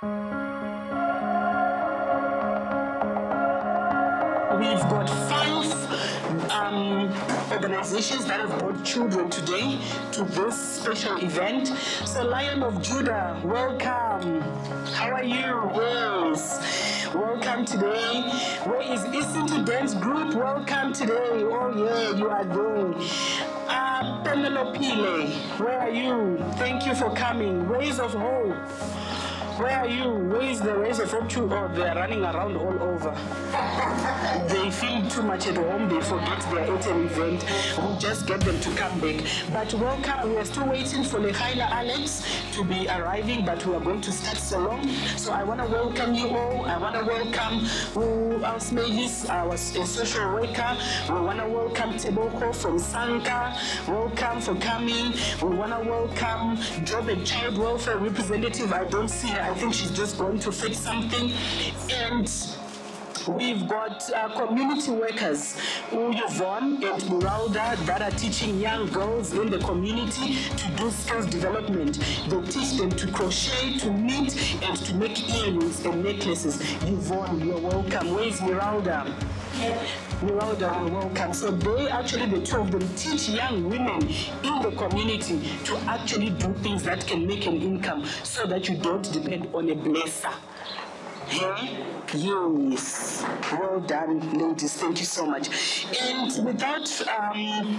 We've got 5 organizations that have brought children today to this special event. So Lion of Judah, welcome. How are you? Yes. Welcome today. Where is Isinto Dance Group? Welcome today. Oh yeah, you are there. Penelope, where are you? Thank you for coming. Ways of Hope. Where are you? Where is the Ways of Hope? Oh, they are running around all over. They feel too much at home. They forget they're at an event. We'll just get them to come back. But welcome. We are still waiting for Lehaila Alex to be arriving, but we are going to start salon. So I want to welcome you all. I want to welcome our Smelis, our social worker. We want to welcome Teboko from Sanka. Welcome for coming. We want to welcome Job and Child Welfare Representative. I don't see her. I think she's just going to fix something. And we've got community workers, Yvonne and Muralda, that are teaching young girls in the community to do skills development. They teach them to crochet, to knit, and to make earrings and necklaces. Yvonne, you're welcome. Where's Muralda? Muralda, you're welcome. So they actually, the two of them, teach young women in the community to actually do things that can make an income so that you don't depend on a blesser. Yes. Well done, ladies. Thank you so much. And without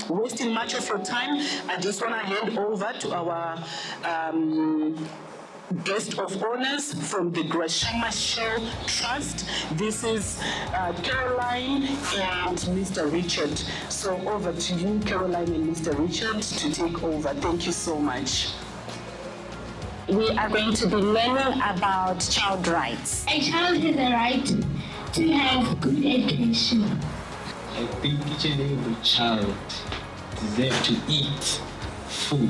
wasting much of your time, I just want to hand over to our guest of honors from the Graça Machel Trust. This is Caroline and Mr. Richard. So over to you, Caroline and Mr. Richard, to take over. Thank you so much. We are going to be learning about child rights. A child has a right to have good education. I think each and every child deserves to eat food.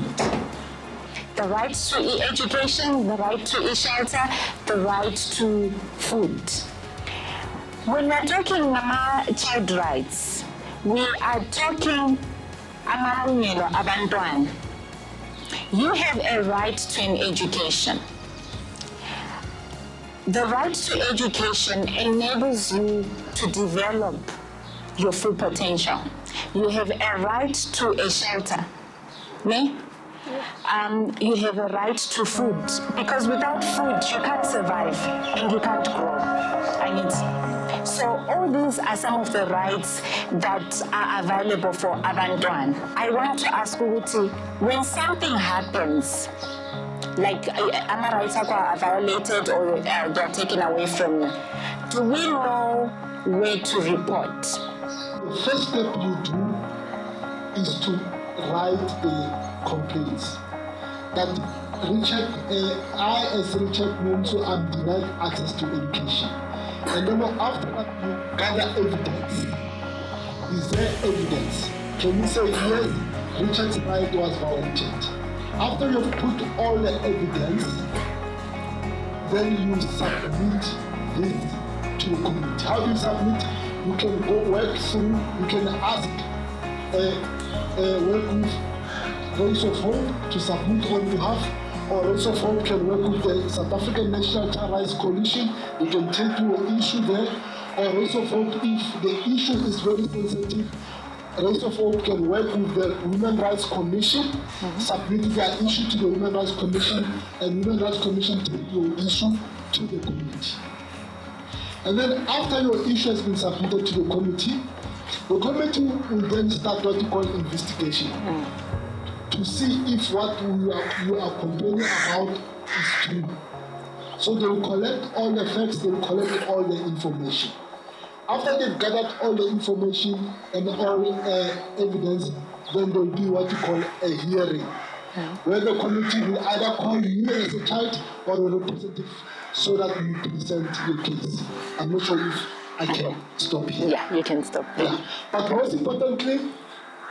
The right to education, the right to shelter, the right to food. When we're talking about child rights, we are talking amalungelo abantwana. You have a right to an education. The right to education enables you to develop your full potential. You have a right to a shelter. Ne? You have a right to food, because without food you can't survive and you can't grow. So all these are some of the rights that are available for abantwana. I want to ask Uguti, when something happens, like our rights are violated or they're taken away from you, do we know where to report? The first step you do is to write a complaint that I as Richard Munso am denied access to education. And then after that, you gather evidence. Is there evidence? Can you say, yes, Richard's right was violated? After you've put all the evidence, then you submit this to the community. How do you submit? You can go work through, you can ask work with Grace of Hope to submit on behalf, or Grace of Hope can work with the South African National Child Rights Coalition. You can take your issue there, or Grace of Hope, if the issue is very sensitive, Grace of Hope can work with the Women Rights Commission, submit their issue to the Women Rights Commission, and Women Rights Commission take your issue to the committee. And then after your issue has been submitted to the committee will then start what you call investigation to see if what you are complaining about is true. So they will collect all the facts, they will collect all the information. After they've gathered all the information and all evidence, then there will be what you call a hearing, where the committee will either call you as a child or a representative so that you present your case. I'm not sure if I can stop here. Yeah, you can stop here. Yeah. But most importantly,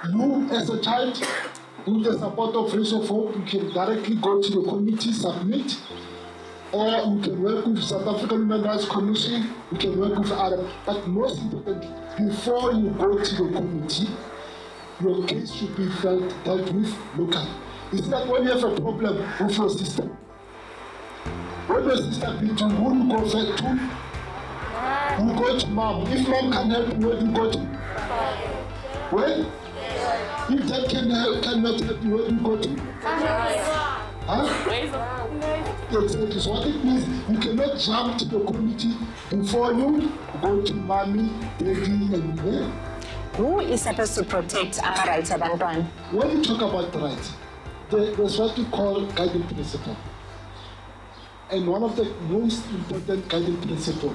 you as a child, with the support of Grace of Hope, you can directly go to the committee, submit, or you can work with South African Human Rights Commission, you can work with other. But most importantly, before you go to the committee, your case should be dealt with locally. It's not when you have a problem with your system. When your sister beats you, who you go first to? You go to mom. If mom can help you, where do you go to? Where? If dad cannot help you, where do you go to? Huh? Exactly. So what it means, you cannot jump to the community before you go to mommy, daddy, and me. Who is supposed to protect our rights of Antoine? When you talk about rights, there's what we call guiding principle. And one of the most important guiding principle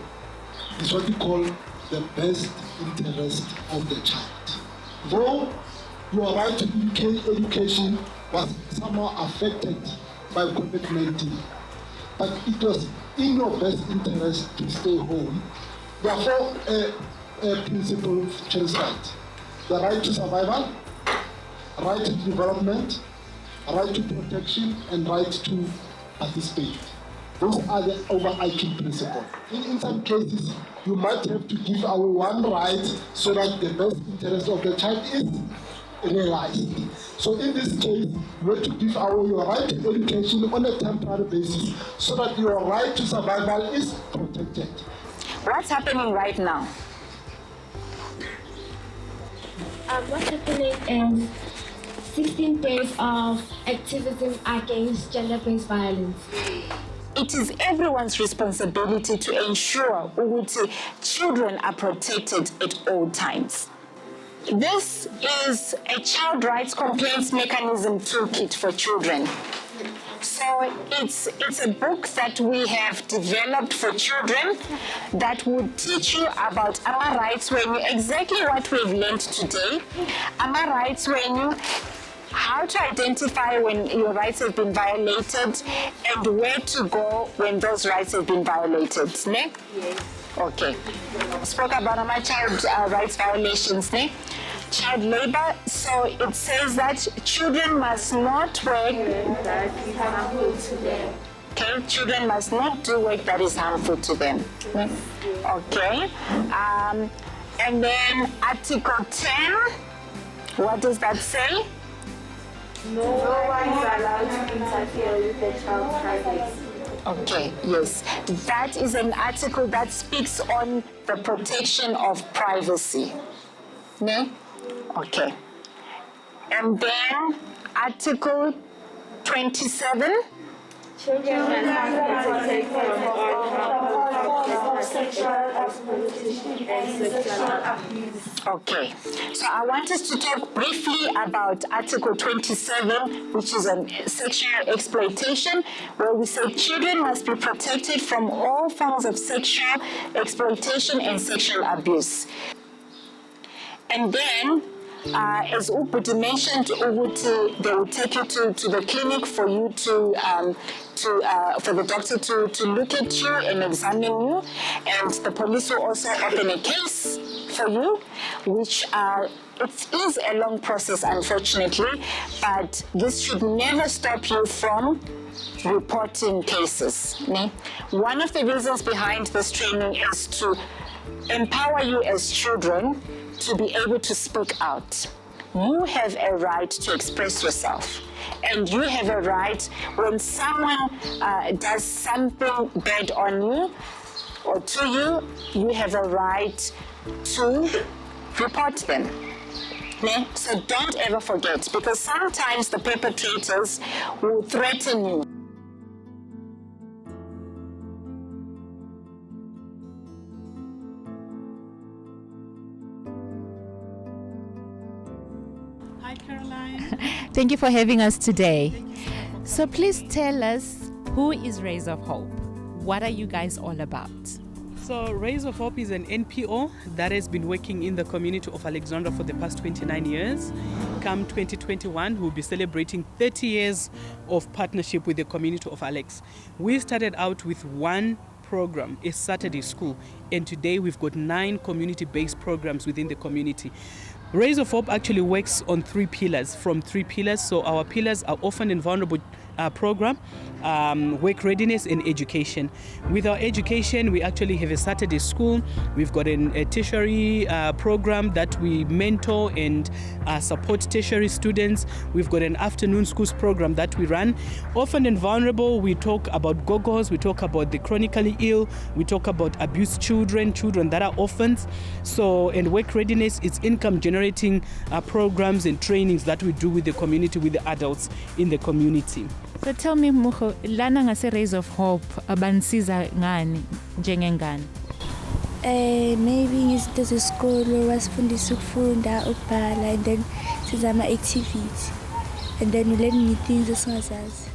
is what we call the best interest of the child. Though your right to education was somehow affected by COVID-19, but it was in your best interest to stay home. Therefore, principle translate: the right to survival, right to development, right to protection, and right to participate. Those are the overarching principles. In some cases, you might have to give away one right so that the best interest of the child is realized. So in this case, you have to give away your right to education on a temporary basis so that your right to survival is protected. What's happening right now? What's happening is 16 days of activism against gender-based violence. It is everyone's responsibility to ensure that children are protected at all times. This is a child rights complaints mechanism toolkit for children. So it's a book that we have developed for children that would teach you about our rights when you, exactly what we've learned today. Our rights when you, how to identify when your rights have been violated and where to go when those rights have been violated. Ne? Yes. Okay. Spoke about our child rights violations. Ne? Child labor, so it says that children must not work that is harmful to them. Okay, children must not do work that is harmful to them. Okay, and then Article 10, what does that say? No one is allowed to interfere with the child's privacy. Okay, yes. That is an article that speaks on the protection of privacy. Ne? Okay. And then Article 27. Children must be protected from all forms of sexual exploitation and sexual abuse. Okay, so I want us to talk briefly about Article 27, which is on sexual exploitation, where we say children must be protected from all forms of sexual exploitation and sexual abuse. And then, as Ubuti mentioned, they will take you to the clinic for you for the doctor to look at you and examine you, and the police will also open a case for you, which it is a long process, unfortunately, but this should never stop you from reporting cases. Ne? One of the reasons behind this training is to empower you as children to be able to speak out. You have a right to express yourself. And you have a right when someone does something bad on you or to you, you have a right to report them. Ne? So don't ever forget, because sometimes the perpetrators will threaten you. Hi, Caroline. Thank you for having us today. So please tell us, who is Rays of Hope? What are you guys all about? So Rays of Hope is an NPO that has been working in the community of Alexandra for the past 29 years. Come 2021, we'll be celebrating 30 years of partnership with the community of Alex. We started out with one program, a Saturday school, and today we've got 9 community-based programs within the community. Rays of Hope actually works on 3 pillars, So our pillars are orphan and vulnerable program, work readiness and education. With our education, we actually have a Saturday school. We've got a tertiary program that we mentor and support tertiary students. We've got an afternoon schools program that we run. Orphan and vulnerable, we talk about gogos, we talk about the chronically ill, we talk about abused children that are orphans. So, and work readiness, it's income generating programs and trainings that we do with the community, with the adults in the community. So tell me, Muho, lana ngase Rays of Hope abansiza ngani njengengane? Maybe there's a school wasifundisa ukufunda ukubhala, and then sizama activities, and then we learn new things esingazazi.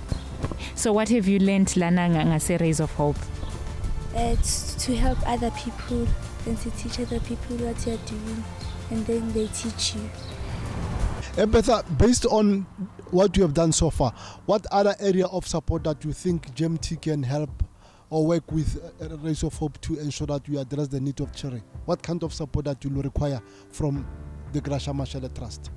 So what have you learned lana ngase Rays of Hope? It's to help other people and to teach other people what you're doing, and then they teach you. Betha, based on what you have done so far, what other area of support that you think GMT can help or work with Rays of Hope to ensure that you address the need of children? What kind of support that you will require from the Graça Machel Trust?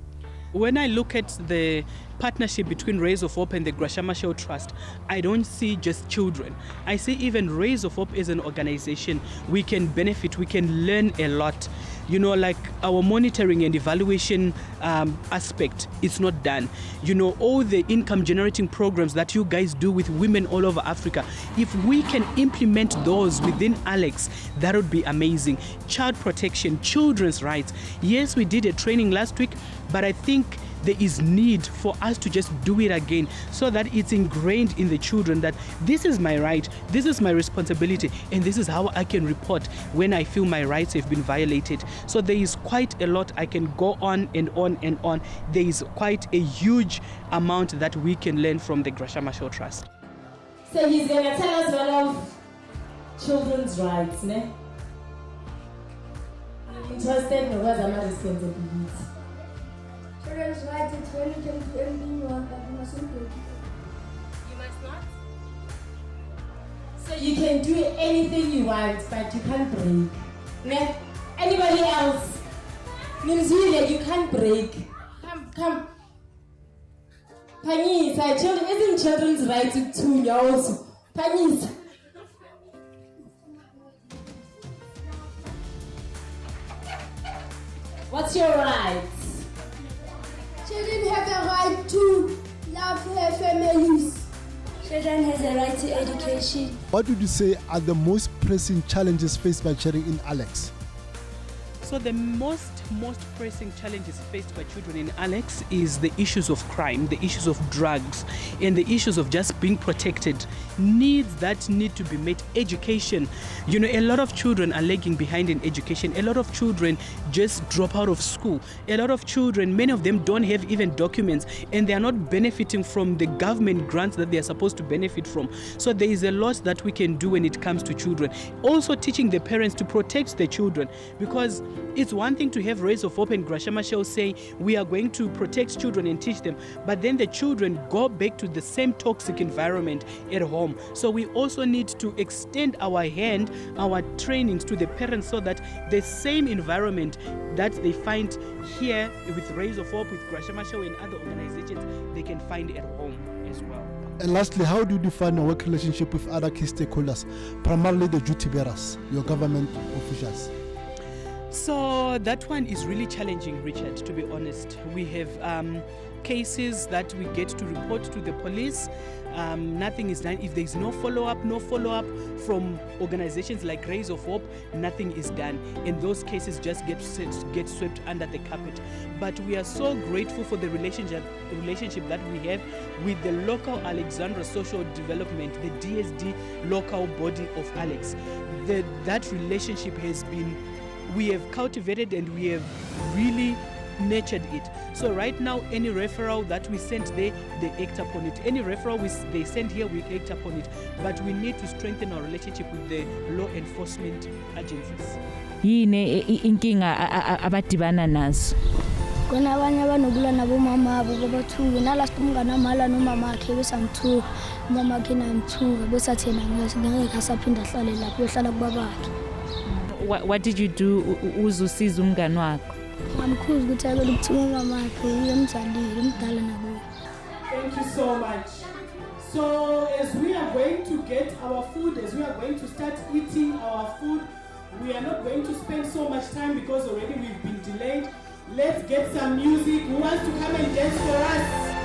When I look at the partnership between Rays of Hope and the Graça Machel Trust, I don't see just children. I see even Rays of Hope as an organization. We can benefit, we can learn a lot. You know, like our monitoring and evaluation aspect, it's not done. You know, all the income generating programs that you guys do with women all over Africa, if we can implement those within Alex, that would be amazing. Child protection, children's rights. Yes, we did a training last week, but I think there is need for us to just do it again so that it's ingrained in the children that this is my right, this is my responsibility, and this is how I can report when I feel my rights have been violated. So there is quite a lot I can go on and on and on. There is quite a huge amount that we can learn from the Graça Machel Trust. So he's going to tell us one of children's rights, ne? I'm interested in what my responsibility. Children's rights, it's when you can do anything you want, but you mustn't break it. You must not? So you can do anything you want, but you can't break. Ne? Anybody else? Nimzwile, you can't break. Come. Panisa, isn't children's rights to also? Panisa. What's your right? Children have a right to love their families. Children has a right to education. What would you say are the most pressing challenges faced by children in Alex? So the most pressing challenges faced by children in Alex is the issues of crime, the issues of drugs, and the issues of just being protected. Needs that need to be met. Education. You know, a lot of children are lagging behind in education. A lot of children just drop out of school. A lot of children, many of them don't have even documents, and they are not benefiting from the government grants that they are supposed to benefit from. So there is a lot that we can do when it comes to children. Also teaching the parents to protect the children, because it's one thing to have Rays of Hope and Graça Machel saying we are going to protect children and teach them, but then the children go back to the same toxic environment at home. So we also need to extend our hand, our trainings to the parents so that the same environment that they find here with Rays of Hope, with Graça Machel and other organizations, they can find at home as well. And lastly, how do you define a work relationship with other key stakeholders, primarily the duty bearers, your government officials? So that one is really challenging, Richard, to be honest. We have cases that we get to report to the police. Nothing is done. If there is no follow-up from organizations like Rays of Hope, nothing is done. And those cases just get swept under the carpet. But we are so grateful for the relationship that we have with the local Alexandra Social Development, the DSD local body of Alex. That relationship has been, we have cultivated and we have really nurtured it. So right now, any referral that we send there, they act upon it. Any referral they send here, we act upon it. But we need to strengthen our relationship with the law enforcement agencies. Yini inkinga abadibana nazo? Kunabanye abanobula nabomama abo babathuke nalast umngane amala nomama wakhe besamthuka umama wakhe namthuka besathena ngeke asaphinda ahlale lapho uyohlala kubabakhe. What did you do uzusiza umngane wakho? Ngamkhuza ukuthi akele ukuthuma umama wakhe uyemzalile umdala nakuye. Thank you so much. So as we are going to get our food, as we are going to start eating our food, we are not going to spend so much time because already we've been delayed. Let's get some music. Who wants to come and dance for us?